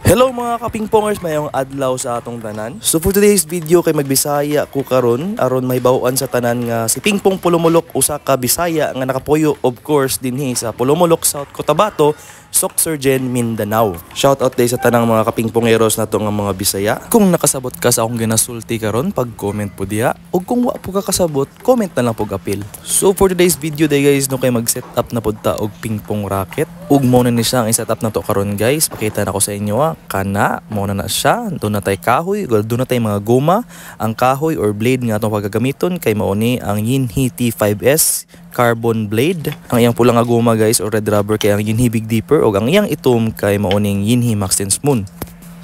Hello mga kapingpongers, mayong adlaw sa atong tanan. So for today's video kay magbisaya ko karon aron may bawaan sa tanan nga si Pingpong Pulumulok usa ka Bisaya nga nakapuyo of course dinhi sa Pulumulok, South Cotabato, Sorsogon, Mindanao. Shout out day sa tanang mga kapingpongeros nato nga mga Bisaya. Kung nakasabot ka sa akong ginasulti karon, pag-comment po diha. Ug kung wa po ka kasabot, comment na lang pog apil. So for today's video day guys, no kay mag-set up na pud ta og pingpong racket. Ug mo na ni siya ang i-set up na to karon guys. Pakita na ko sa inyo kana mo na siya. Doon na tay kahoy, doon na tay mga goma. Ang kahoy or blade nga atong pagagamiton kay mao ni ang Yinhi T5S carbon blade. Ang iyang pula nga goma guys or red rubber kay ang Yinhi Big Dipper o ang iyang itom kay mao ning Yinhi Max 10 Moon.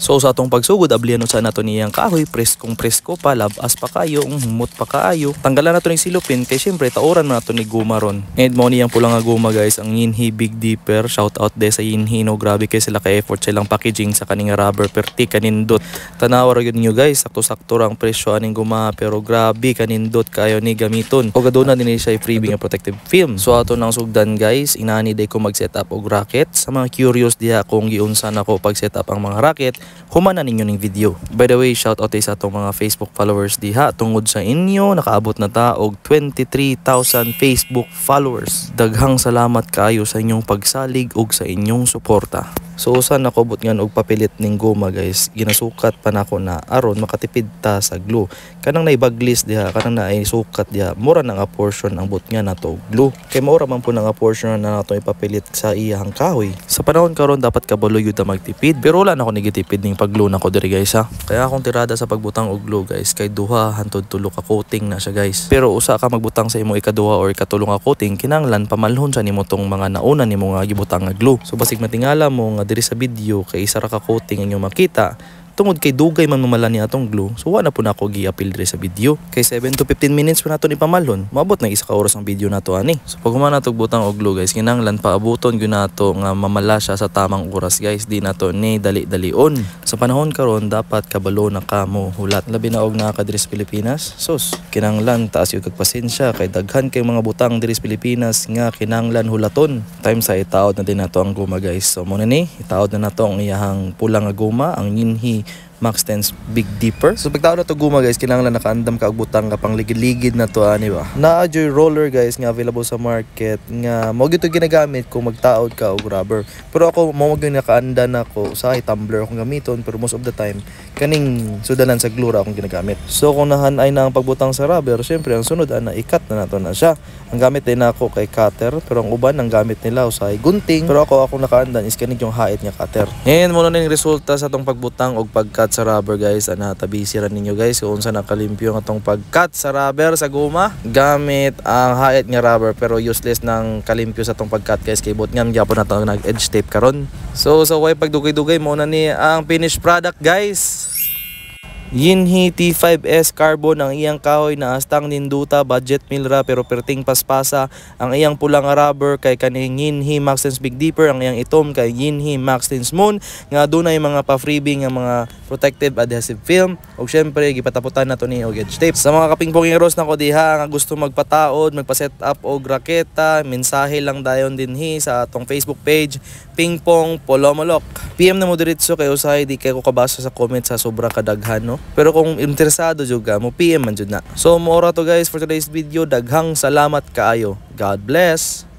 So sa atong pagsugod ablihan sa nato niyang kahoy, preskong presko pa, labas pa kayo, humot pa kaayo. Tanggalan nato ning silupin kay syempre taoran man nato ni guma ron. And mo niyang pula nga guma guys ang Yinhi Big Dipper. Shout out de sa Yinhi, no, grabe kay sila ka effort silang packaging sa kaning rubber perti kanindot. Tanawa ra gyud niyo guys, sakto-sakto ra ang presyo aning guma pero grabe kanindot kayo ni gamiton. O gaduna din siya freebie nga protective film. So ato nang sugdan guys, inani day ko mag-set up og racket. Sa mga curious diha kung giunsa nako pag-set up ang mga racket, humana ninyo ning video. By the way, shout out sa atong mga Facebook followers diha. Tungod sa inyo, nakaabot na ta og 23,000 Facebook followers. Daghang salamat kaayo sa inyong pagsalig ug sa inyong suporta. So usa nakobot ngan og papilit ning goma guys. Ginasukat pa nako na aron makatipid ta sa glue. Kanang naibaglis diha, kanang naay sukat diha, mura na nga portion ang bot nga nato glue. Kay mura man po na nga portion na nato ipapilit sa iyang kahoy. Sa panahon karon dapat kabaloy gyud ta magtipid, pero wala na ako nigitipid ning pag-glue nako diri guys ha. Kaya akong tirada sa pagbutang og glue guys kay duha hantod tulo ka coating na siya guys. Pero usa ka magbutang sa imo ikaduha or ikatulo nga coating, kinahanglan pamalhon sa nimo tong mga nauna nimo nga gibutang nga glue. So basig matingala mo nga diri sa video kay isa ra ka coating inyo makita tungod kay dugay man mamala ni atong glue, so wala po na ako gi-appeal diri sa video kay 7 to 15 minutes pa nato ni pamalhon, maabot na isa ka oras ang video nato ani. So pag humana natog butang og glue guys, kinahanglan paabuton gyud nato nga mamala siya sa tamang oras guys, di nato ni dali-dalion. Sa panahon karon dapat kabalo na ka mo hulat, labi na og naa ka diri sa Pilipinas. Sus, kinahanglan taas gyud kag pasensya kay daghan kay mga butang diri sa Pilipinas nga kinahanglan hulaton. Time sa itaod na din nato ang guma guys. So mo na ni itaod na nato ang iyang pula nga guma, ang Yinhi Max 10 Big Dipper. So pagtao na to guma guys, kinahanglan nakaandam ka og butang nga pang ligid-ligid na to ani ba. Naa joy roller guys nga available sa market nga mo gyud ginagamit kung magtaod ka og rubber. Pero ako mo gyud nakaanda nako sa tumbler akong gamiton, pero most of the time kaning sudanan sa glue ra akong ginagamit. So kung nahanay na ang pagbutang sa rubber, syempre ang sunod ana ikat na nato na siya. Ang gamit din nako kay cutter, pero ang uban ang gamit nila usay gunting, pero ako nakaandan is kaning yung hait nga cutter. And mo na ning resulta sa tong pagbutang og pagkat sa rubber guys. Ana tabisi ra ninyo guys kung unsa nakalimpyo nga tong pagkat sa rubber sa guma gamit ang hait nga rubber, pero useless nang kalimpyo sa tong pagkat guys kay bot ngam gyapon nato nag edge tape karon. So sa way pagdugay-dugay mo na ni ang finished product guys. Yinhi T5S carbon ang iyang kahoy na astang ninduta, budget meal ra pero perting paspasa. Ang iyang pulang rubber kay kaning Yinhi Max 10 Big Dipper, ang iyang itom kay Yinhi Max 10 Moon nga dunay mga pa-freebie nga mga protective adhesive film. Og syempre gipataputan nato ni og edge tape. Sa mga kapingpongeros nako diha nga gusto magpataod, magpa-set up og raketa, mensahe lang dayon dinhi sa atong Facebook page Pingpong Pulumulok. PM na mo diretso kay usahay di kay ko kabasa sa comment sa sobra kadaghan no. Pero kung interesado jud ka mo PM man jud na. So mo ra to guys for today's video. Daghang salamat kaayo. God bless.